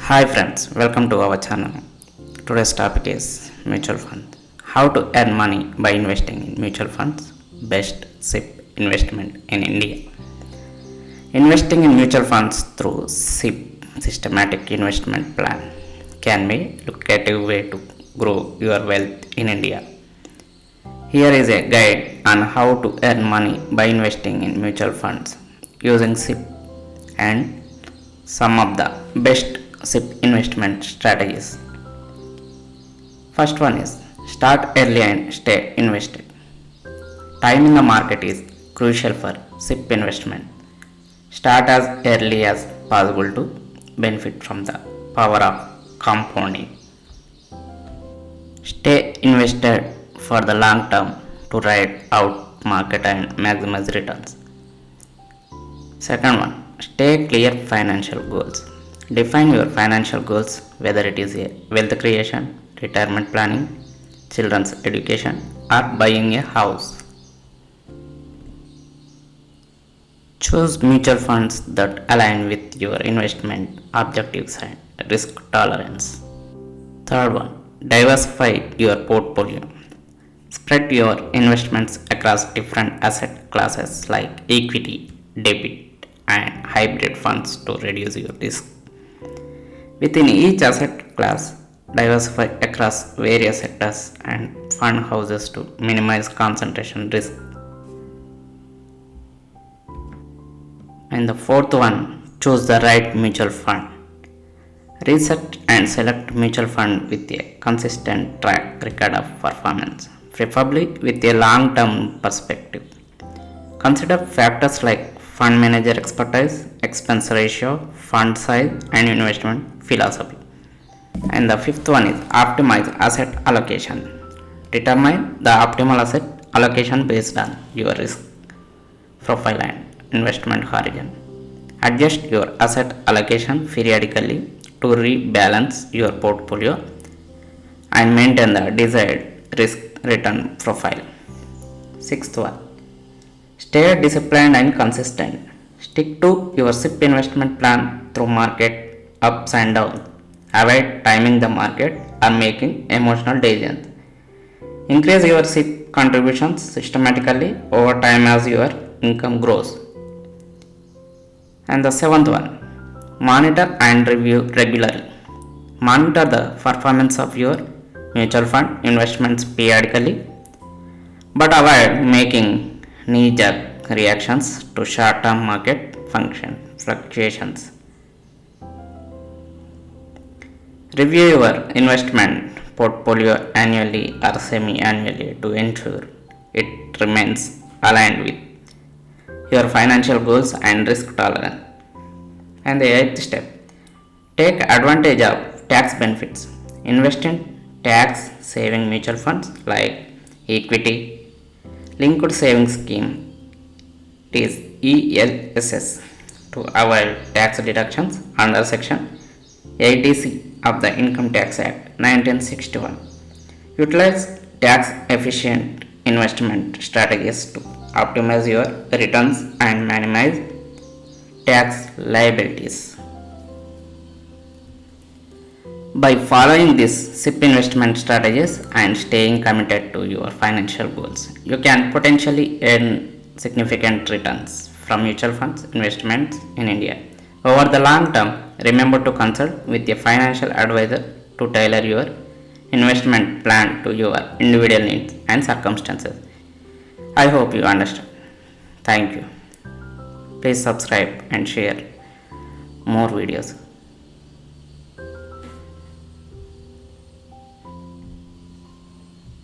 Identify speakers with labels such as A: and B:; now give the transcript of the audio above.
A: Hi friends, welcome to our channel. Today's topic is mutual funds. How to earn money by investing in mutual funds. Best SIP investment in India. Investing in mutual funds through SIP systematic investment plan can be a lucrative way to grow your wealth in India. Here is a guide on how to earn money by investing in mutual funds using SIP and some of the best SIP investment strategies. First one is start early and stay invested. Time in the market is crucial for SIP investment. Start as early as possible to benefit from the power of compounding. Stay invested for the long term to ride out market and maximize returns. Second one, stay clear financial goals. Define your financial goals, whether it is a wealth creation, retirement planning, children's education, or buying a house. Choose mutual funds that align with your investment objectives and risk tolerance. Third one, diversify your portfolio. Spread your investments across different asset classes like equity, debit, and hybrid funds to reduce your risk. Within each asset class, diversify across various sectors and fund houses to minimize concentration risk. And the fourth one, choose the right mutual fund. Research and select mutual fund with a consistent track record of performance, preferably with a long-term perspective. Consider factors like fund manager expertise, expense ratio, fund size, and investment philosophy. And the fifth one is optimize asset allocation. Determine the optimal asset allocation based on your risk profile and investment horizon. Adjust your asset allocation periodically to rebalance your portfolio and maintain the desired risk return profile. Sixth one, stay disciplined and consistent. Stick to your SIP investment plan through market ups and downs. Avoid timing the market or making emotional decisions. Increase your SIP contributions systematically over time as your income grows. And the seventh one, monitor and review regularly. Monitor the performance of your mutual fund investments periodically, but avoid making knee-jerk reactions to short-term market fluctuations. Review your investment portfolio annually or semi-annually to ensure it remains aligned with your financial goals and risk tolerance. And the eighth step, take advantage of tax benefits. Invest in tax saving mutual funds like equity linked savings scheme, it is ELSS, to avoid tax deductions under section 80C of the Income Tax Act 1961. Utilize tax efficient investment strategies to optimize your returns and minimize tax liabilities. By following these SIP investment strategies and staying committed to your financial goals, you can potentially earn significant returns from mutual funds investments in India. Over the long term, remember to consult with a financial advisor to tailor your investment plan to your individual needs and circumstances. I hope you understand. Thank you. Please subscribe and share more videos.